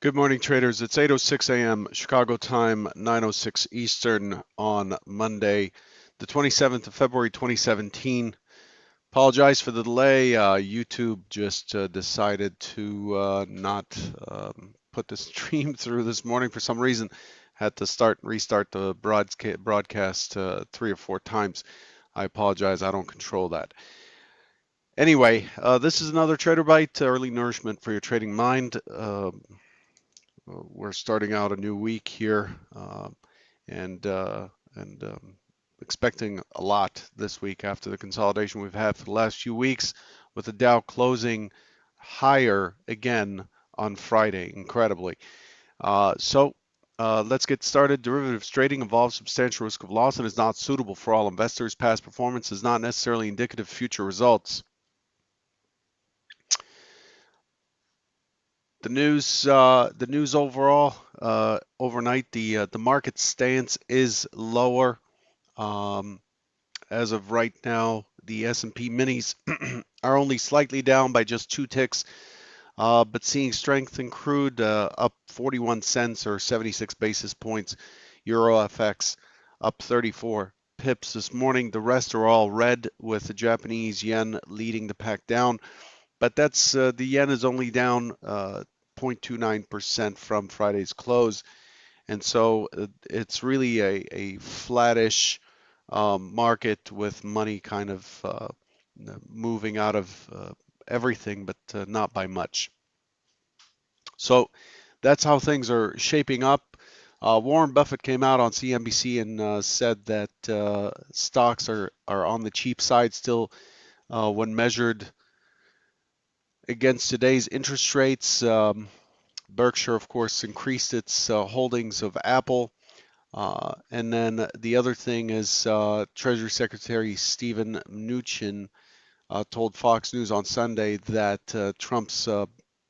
Good morning, traders. It's 8:06 a.m. Chicago time, 9:06 Eastern on Monday, the 27th of February, 2017. Apologize for the delay. YouTube just decided to not put the stream through this morning for some reason. Had to start and restart the broadcast 3 or 4 times. I apologize. I don't control that. Anyway, this is another Trader Bite, early nourishment for your trading mind. We're starting out a new week here, and uh, and expecting a lot this week after the consolidation we've had for the last few weeks, with the Dow closing higher again on Friday, incredibly. Let's get started. Derivatives trading involves substantial risk of loss and is not suitable for all investors. Past performance is not necessarily indicative of future results. The news overall, overnight, the market stance is lower. Um, as of right now, the S&P minis are only slightly down by just 2 ticks, but seeing strength in crude, up 41 cents or 76 basis points. Euro FX up 34 pips this morning. The rest are all red, with the Japanese yen leading the pack down. But that's the yen is only down 0.29% from Friday's close, and so it's really a flattish market with money kind of moving out of everything, but not by much. So that's how things are shaping up. Warren Buffett came out on CNBC and said that stocks are on the cheap side still when measured against today's interest rates. Berkshire, of course, increased its holdings of Apple. And then the other thing is Treasury Secretary Steven Mnuchin told Fox News on Sunday that Trump's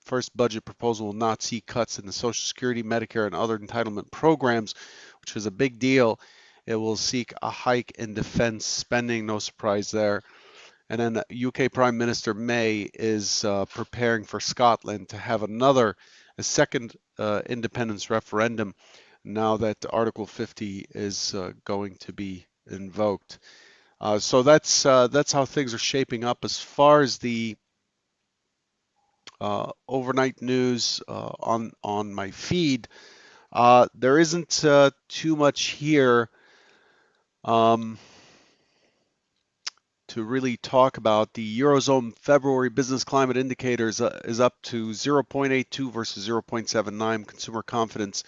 first budget proposal will not see cuts in the Social Security, Medicare, and other entitlement programs, which is a big deal. It will seek a hike in defense spending, no surprise there. And then UK Prime Minister May is preparing for Scotland to have a second independence referendum now that Article 50 is going to be invoked. So that's how things are shaping up as far as the overnight news on my feed. There isn't too much here. Um, to really talk about. The Eurozone February business climate indicators is up to 0.82 versus 0.79. Consumer confidence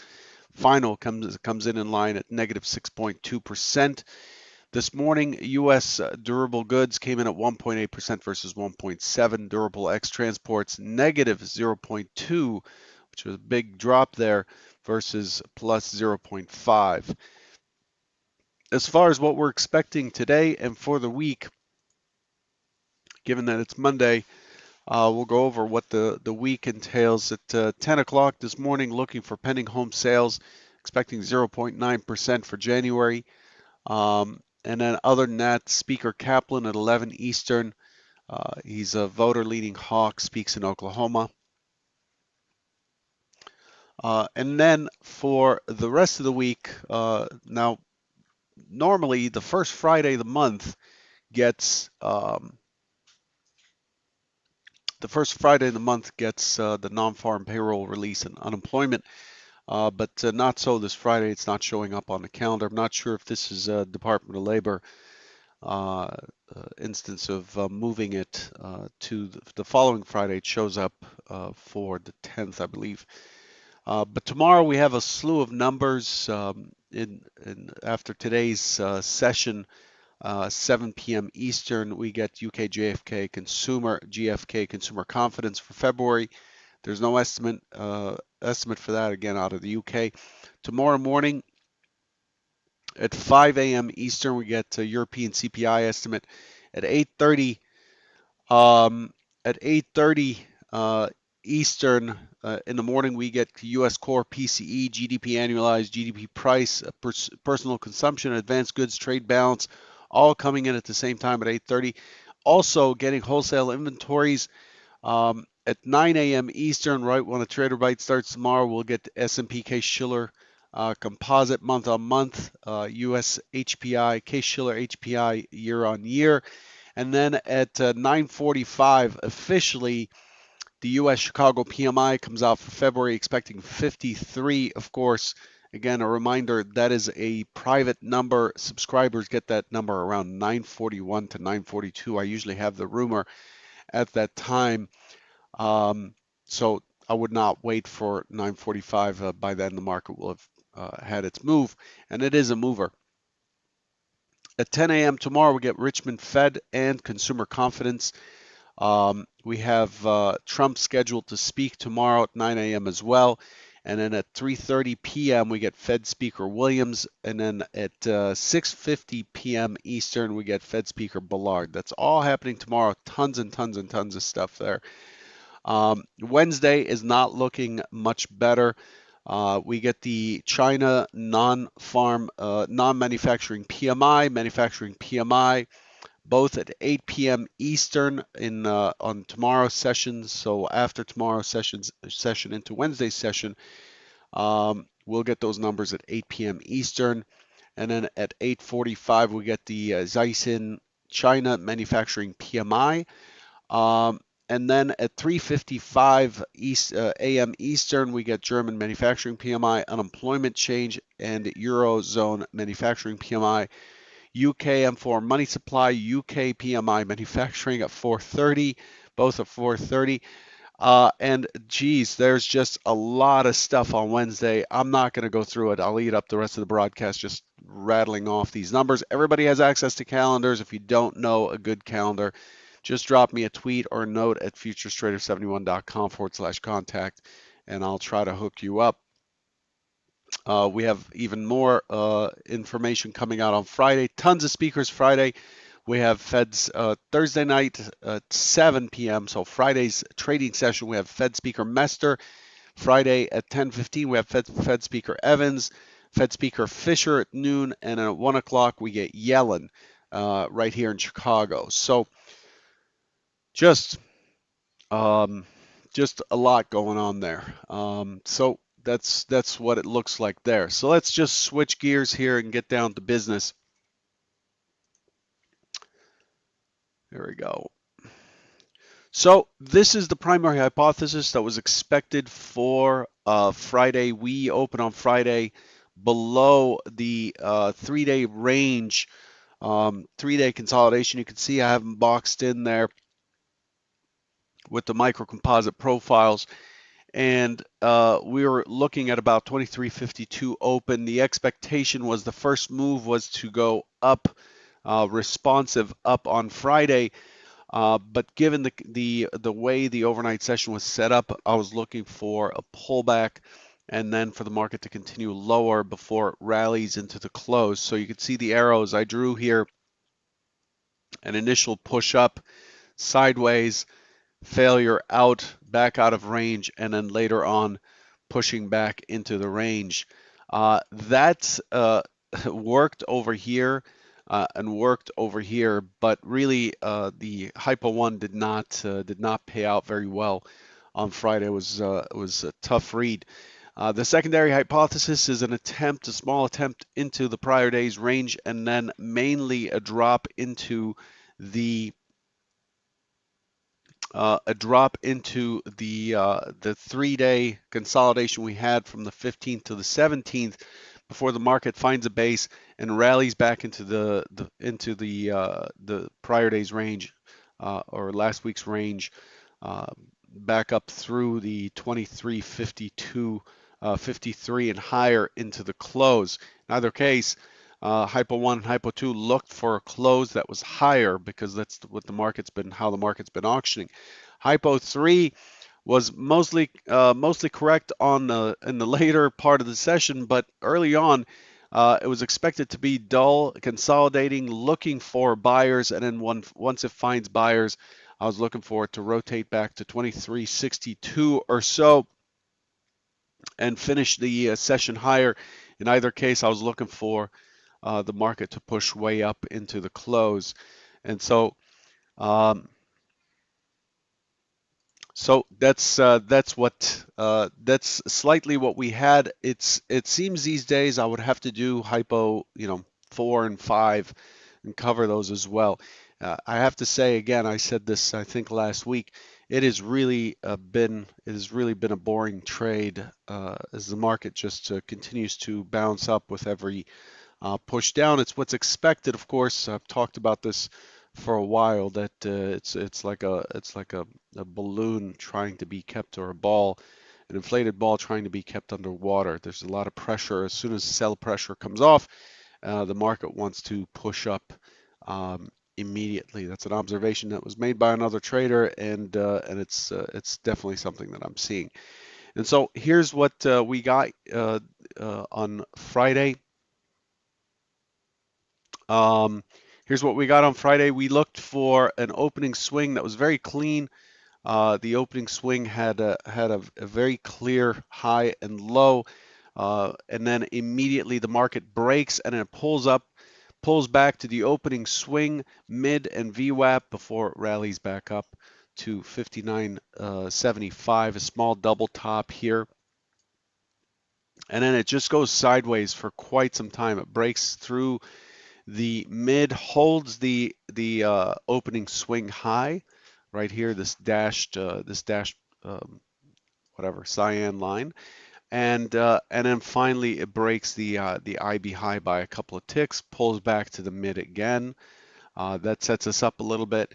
final comes in line at negative 6.2%. This morning, U.S. Durable goods came in at 1.8% versus 1.7. Durable X transports negative 0.2, which was a big drop there, versus plus 0.5. As far as what we're expecting today and for the week, given that it's Monday, we'll go over what the week entails. At 10 o'clock this morning, looking for pending home sales, expecting 0.9% for January. And then other than that, Speaker Kaplan at 11 Eastern. He's a voter leading hawk, speaks in Oklahoma. And then for the rest of the week, now normally the first Friday of the month gets the non-farm payroll release and unemployment. But not so this Friday. It's not showing up on the calendar. I'm not sure if this is a Department of Labor uh, instance of moving it to the following Friday. It shows up for the 10th, I believe. But tomorrow we have a slew of numbers in after today's session. 7 p.m. Eastern, we get UK GFK consumer confidence for February. There's no estimate for that again out of the UK. Tomorrow morning at 5 a.m. Eastern, we get a European CPI estimate. At 8:30, um, at 8:30 Eastern in the morning, we get U.S. core PCE, GDP annualized, GDP price, personal consumption, advanced goods trade balance, all coming in at the same time at 8:30. Also getting wholesale inventories. at 9 a.m. Eastern, right when the Trader Bite starts tomorrow, we'll get the S&P Case-Shiller composite month on month, US HPI, Case-Shiller HPI year on year. And then at 9:45 officially, the U.S. Chicago PMI comes out for February, expecting 53. Of course, again, a reminder that is a private number. Subscribers get that number around 9:41 to 9:42. I usually have the rumor at that time. So I would not wait for 9:45. By then, the market will have had its move, and it is a mover. At 10 a.m. tomorrow, we get Richmond Fed and consumer confidence. We have Trump scheduled to speak tomorrow at 9 a.m. as well. And then at 3:30 p.m. we get Fed Speaker Williams, and then at 6:50 p.m. Eastern we get Fed Speaker Bullard. That's all happening tomorrow. Tons and tons and tons of stuff there. Wednesday is not looking much better. We get the China non-farm, non-manufacturing PMI, manufacturing PMI, both at 8 p.m. Eastern on tomorrow's session. So after tomorrow's session into Wednesday's session, we'll get those numbers at 8 p.m. Eastern. And then at 8:45, we get the Zaisin China manufacturing PMI. And then at 3:55 a.m. Eastern, we get German manufacturing PMI, unemployment change, and Eurozone manufacturing PMI. UK M4 money supply, UK PMI manufacturing at 4:30, both at 4:30. And geez, there's just a lot of stuff on Wednesday. I'm not going to go through it. I'll eat up the rest of the broadcast just rattling off these numbers. Everybody has access to calendars. If you don't know a good calendar, just drop me a tweet or a note at futurestrader71.com/contact, and I'll try to hook you up. We have even more information coming out on Friday. Tons of speakers Friday. We have Fed's Thursday night at 7 p.m. So Friday's trading session, we have Fed Speaker Mester. Friday at 10:15, we have Fed Speaker Evans, Fed Speaker Fisher at noon, and at 1 o'clock we get Yellen right here in Chicago. So just just a lot going on there. So that's what it looks like there. So let's just switch gears here and get down to business. There we go. So this is the primary hypothesis that was expected for Friday. We open on Friday below the 3-day range, 3-day consolidation. You can see I have them boxed in there with the micro composite profiles. And we were looking at about 23.52 open. The expectation was the first move was to go up, responsive up on Friday. But given the way the overnight session was set up, I was looking for a pullback and then for the market to continue lower before it rallies into the close. So you can see the arrows I drew here, an initial push up, sideways, failure out, back out of range, and then later on pushing back into the range. That's worked over here and worked over here, but really the hypo one did not pay out very well on Friday. It was a tough read. The secondary hypothesis is a small attempt into the prior day's range, and then mainly a drop into the 3-day consolidation we had from the 15th to the 17th before the market finds a base and rallies back into the prior day's range or last week's range, back up through the 23.52, 53 and higher into the close. In either case, hypo 1 and hypo 2 looked for a close that was higher because that's what how the market's been auctioning. Hypo 3 was mostly correct in the later part of the session, but early on it was expected to be dull, consolidating, looking for buyers, and then once it finds buyers, I was looking for it to rotate back to 23.62 or so and finish the session higher. In either case, I was looking for the market to push way up into the close. And so So that's slightly what we had. It seems these days I would have to do hypo, 4 and 5 and cover those as well. I have to say again, I said this I think last week. It has really been a boring trade as the market just continues to bounce up with every push down. It's what's expected, of course. I've talked about this for a while that it's like a balloon trying to be kept, or a ball, an inflated ball trying to be kept underwater. There's a lot of pressure. As soon as sell pressure comes off, the market wants to push up immediately. That's an observation that was made by another trader, and it's definitely something that I'm seeing. And so here's what we got on Friday. Um, Here's what we got on Friday. We looked for an opening swing that was very clean. The opening swing had a very clear high and low, and then immediately the market breaks and it pulls back to the opening swing, mid and VWAP before it rallies back up to 59.75, a small double top here. And then it just goes sideways for quite some time. It breaks through the mid, holds the opening swing high right here, this dashed whatever cyan line, and then finally it breaks the IB high by a couple of ticks, pulls back to the mid again. That sets us up a little bit.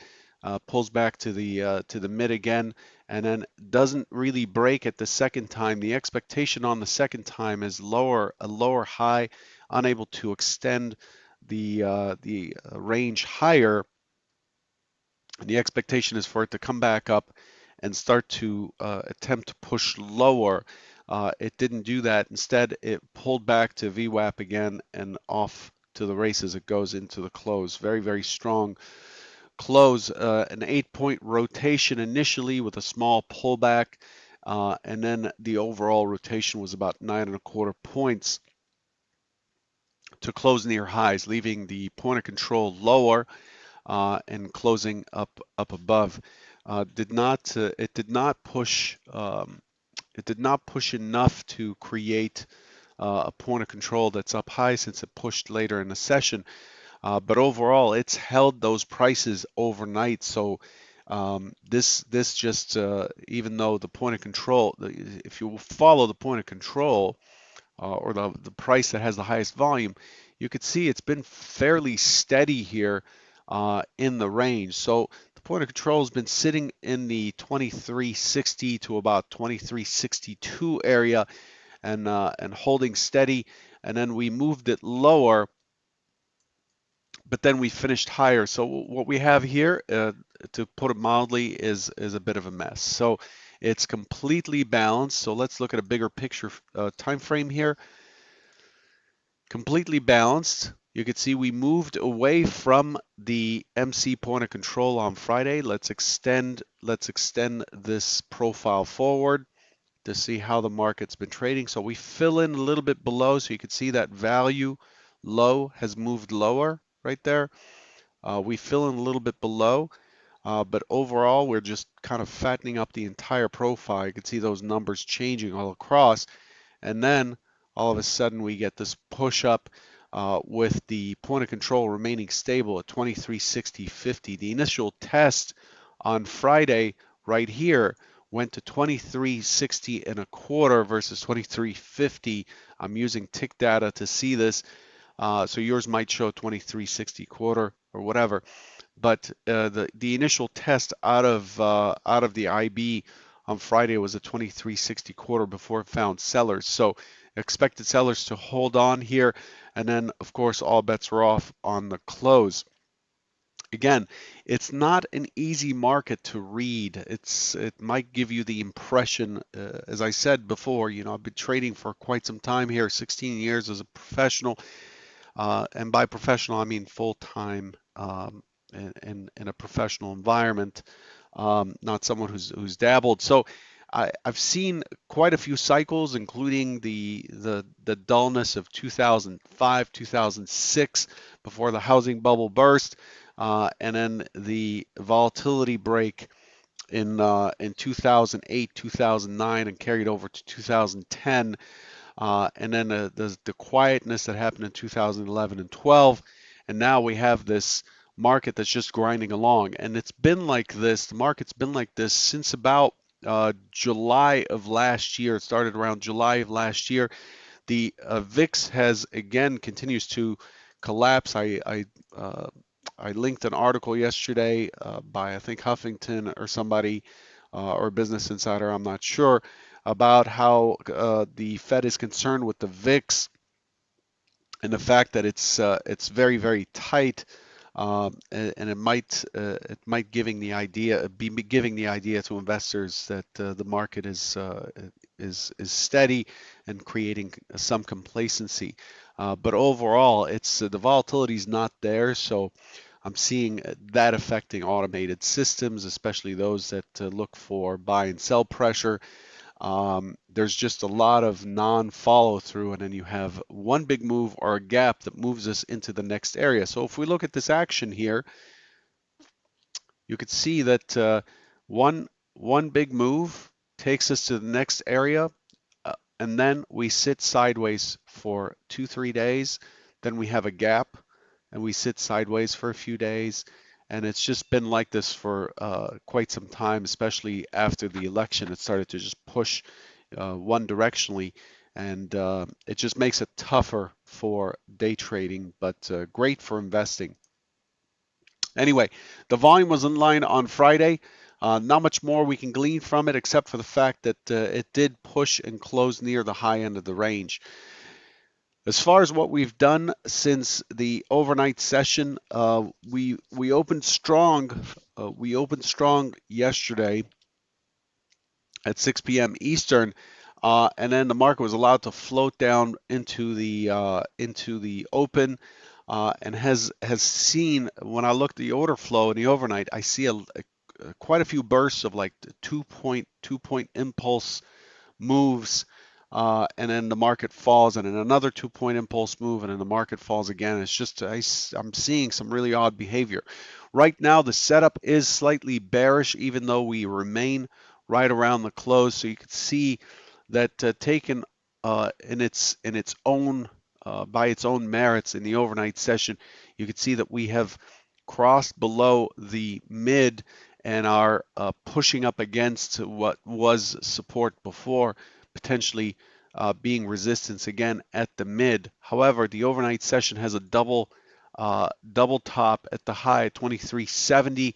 Pulls back to the mid again, and then doesn't really break at the second time. The expectation on the second time is a lower high, unable to extend the range higher. And the expectation is for it to come back up and start to attempt to push lower. It didn't do that. Instead, it pulled back to VWAP again and off to the races. It goes into the close. Very, very strong close. An 8-point rotation initially with a small pullback, and then the overall rotation was about 9.25 points to close near highs, leaving the point of control lower and closing up above. It did not push. It did not push enough to create a point of control that's up high, since it pushed later in the session. But overall, it's held those prices overnight. So this just even though the point of control, if you follow the point of control, or the price that has the highest volume, you could see it's been fairly steady here in the range. So the point of control has been sitting in the 2360 to about 2362 area, and holding steady. And then we moved it lower, but then we finished higher. So what we have here, to put it mildly, is a bit of a mess. So it's completely balanced. So let's look at a bigger picture time frame here. Completely balanced. You can see we moved away from the MC point of control on Friday. Let's extend this profile forward to see how the market's been trading. So we fill in a little bit below, so you can see that value low has moved lower right there. We fill in a little bit below, but overall we're just kind of fattening up the entire profile. You can see those numbers changing all across. And then all of a sudden we get this push up with the point of control remaining stable at 2360.50. The initial test on Friday right here went to 2360 and a quarter versus 2350. I'm using tick data to see this. So yours might show 2360 quarter or whatever. But the initial test out of the IB on Friday was a 2360 quarter before it found sellers. So expected sellers to hold on here, and then of course all bets are off on the close. Again, it's not an easy market to read. It might give you the impression, as I said before, I've been trading for quite some time here, 16 years as a professional. And by professional, I mean full-time, in a professional environment, not someone who's dabbled. So I've seen quite a few cycles, including the dullness of 2005, 2006, before the housing bubble burst, and then the volatility break in 2008, 2009, and carried over to 2010, and then the quietness that happened in 2011 and 12, and now we have this market that's just grinding along, and it's been like this. The market's been like this since about July of last year. It started around July of last year. The VIX has again continues to collapse. Uh, I linked an article yesterday by I think Huffington or somebody or Business Insider, I'm not sure, about how the Fed is concerned with the VIX and the fact that it's very very tight, and it might giving the idea be giving the idea to investors that the market is steady and creating some complacency. But overall, it's the volatility is not there, so I'm seeing that affecting automated systems, especially those that look for buy and sell pressure. There's just a lot of non-follow through, and then you have one big move or a gap that moves us into the next area. So if we look at this action here, you could see that one one big move takes us to the next area, and then we sit sideways for 2, 3 days. Then we have a gap, and we sit sideways for a few days. And it's just been like this for quite some time, especially after the election. It started to just push one directionally, and it just makes it tougher for day trading, but great for investing. Anyway, the volume was in line on Friday. Not much more we can glean from it except for the fact that it did push and close near the high end of the range. As far as what we've done since the overnight session, we opened strong. We opened strong yesterday at 6 p.m. Eastern, and then the market was allowed to float down into the open, and has seen when I look at the order flow in the overnight, I see quite a few bursts of like 2 point impulse moves, and then the market falls, and then another 2 point impulse move, and then the market falls again. It's just I'm seeing some really odd behavior. Right now, the setup is slightly bearish, even though we remain right around the close. So you can see that taken in its own by its own merits in the overnight session, you can see that we have crossed below the mid and are pushing up against what was support before, potentially being resistance again at the mid. However, the overnight session has a double top at the high at 2370.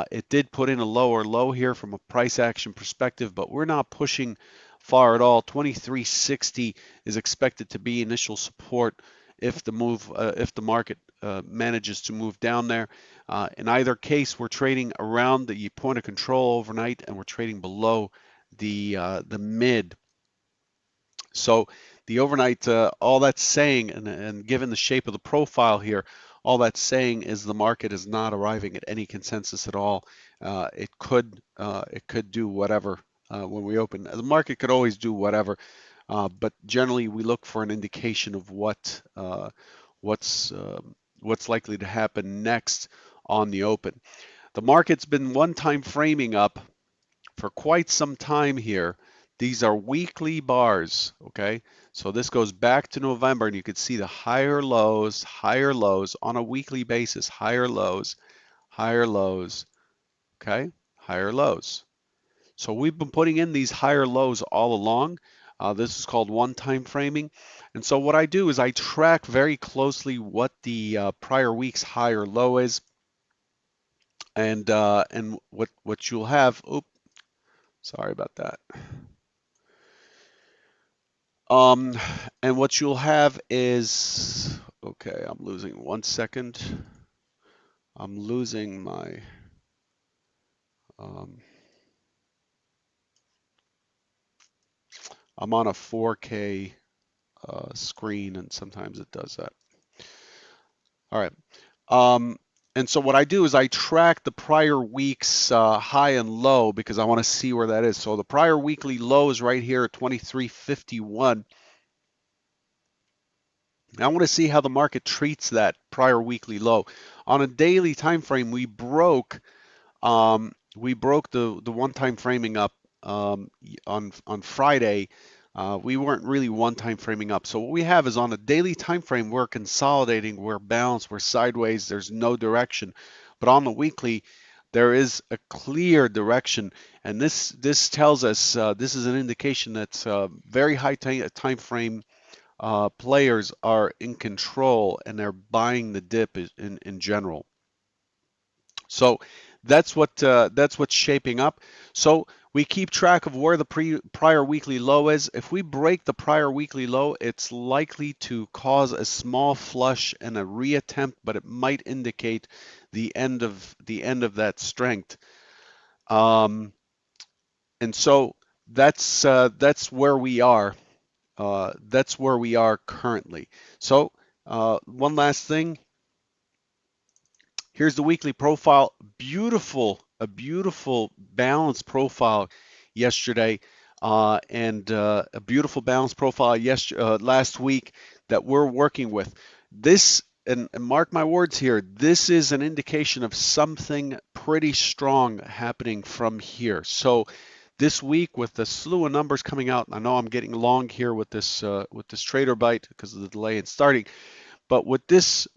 It did put in a lower low here from a price action perspective, but we're not pushing far at all. 2360 is expected to be initial support if the market manages to move down there. In either case, we're trading around the point of control overnight, and we're trading below the mid. So the overnight, all that's saying, and given the shape of the profile here, all that's saying is the market is not arriving at any consensus at all. It could do whatever when we open. The market could always do whatever, but generally we look for an indication of what's what's likely to happen next on the open. The market's been one-time framing up for quite some time here. These are weekly bars, okay? So this goes back to November, and you can see the higher lows on a weekly basis, higher lows, okay? Higher lows. So we've been putting in these higher lows all along. This is called one-time framing. And so what I do is I track very closely what the prior week's higher low is, and what you'll have. Oops, sorry about that. Um, and what you'll have is, okay, I'm losing 1 second. I'm losing my, um, I'm on a 4K screen, and sometimes it does that. All right. Um, and so what I do is I track the prior week's high and low because I want to see where that is. So the prior weekly low is right here at 2351. I want to see how the market treats that prior weekly low. On a daily time frame, we broke we broke the one time framing up on Friday. We weren't really one time framing up. So what we have is on a daily time frame, we're consolidating, we're balanced, we're sideways, there's no direction. But on the weekly, there is a clear direction, and this tells us this is an indication that very high time frame players are in control and they're buying the dip in general. So that's what's shaping up. So we keep track of where the prior weekly low is. If we break the prior weekly low, it's likely to cause a small flush and a reattempt, but it might indicate the end of that strength. Um, and so that's where we are. That's where we are currently. So one last thing. Here's the weekly profile. A beautiful balanced profile yesterday, and a beautiful balanced profile last week that we're working with. This, and mark my words here, this is an indication of something pretty strong happening from here. So this week with the slew of numbers coming out, I know I'm getting long here with this trader bite because of the delay in starting. But with this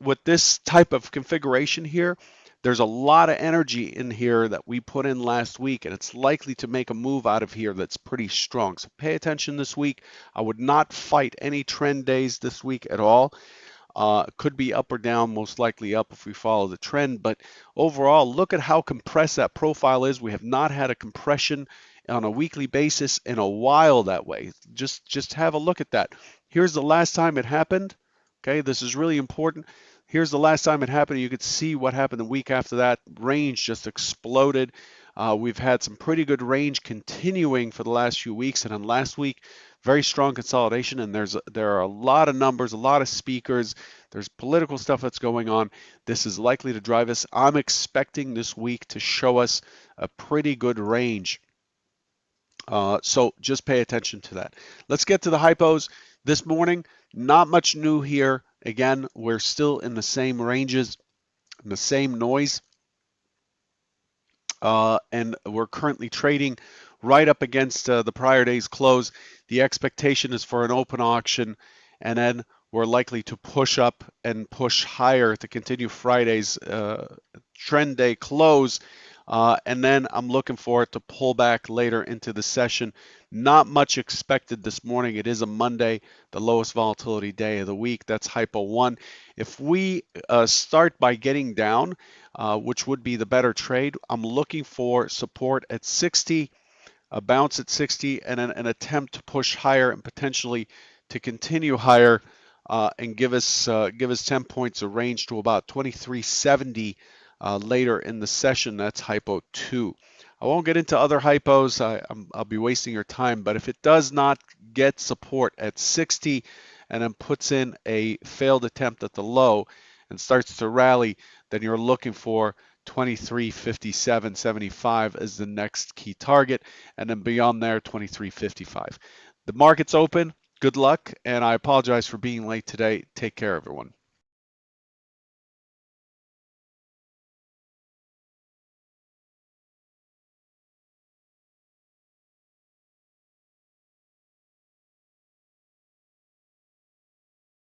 type of configuration here, there's a lot of energy in here that we put in last week, and it's likely to make a move out of here that's pretty strong. So pay attention this week. I would not fight any trend days this week at all. Could be up or down, most likely up if we follow the trend. But overall, look at how compressed that profile is. We have not had a compression on a weekly basis in a while that way. Just have a look at that. Here's the last time it happened. Okay, this is really important. Here's the last time it happened. You could see what happened the week after that. Range just exploded. We've had some pretty good range continuing for the last few weeks, and then last week, very strong consolidation. And there are a lot of numbers, a lot of speakers. There's political stuff that's going on. This is likely to drive us. I'm expecting this week to show us a pretty good range. So just pay attention to that. Let's get to the hypos this morning. Not much new here. Again, we're still in the same ranges, in the same noise, and we're currently trading right up against the prior day's close. The expectation is for an open auction, and then we're likely to push up and push higher to continue Friday's trend day close. And then I'm looking for it to pull back later into the session. Not much expected this morning. It is a Monday, the lowest volatility day of the week. That's hypo 1. If we start by getting down, which would be the better trade, I'm looking for support at 60, a bounce at 60, and an attempt to push higher and potentially to continue higher and give us 10 points of range to about 2370 later in the session. That's hypo 2. I won't get into other hypos. I'll be wasting your time. But if it does not get support at 60 and then puts in a failed attempt at the low and starts to rally, then you're looking for 2357.75 as the next key target, and then beyond there 2355. The market's open. Good luck, and I apologize for being late today. Take care, everyone.